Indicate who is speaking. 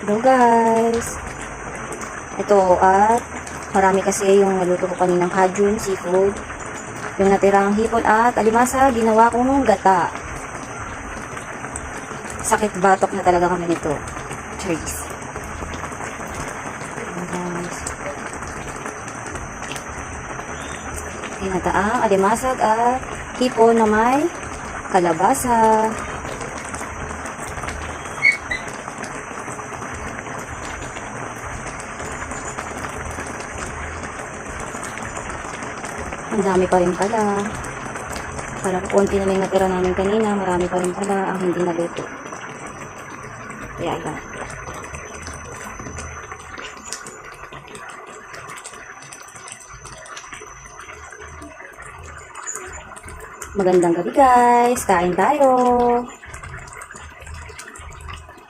Speaker 1: Hello guys! Ito at marami kasi yung naluto ko kaninang kajun, seafood. Yung natirang hipon at alimasa, ginawa kong gata. Sakit batok na talaga kami nito. Cheers! Ginataang alimasag at hipon na may kalabasa. Ang dami pa rin pala. Parang konti na lang natira namin kanina. Marami pa rin pala ang hindi naluto. Kaya yan. Magandang gabi guys. Kain tayo.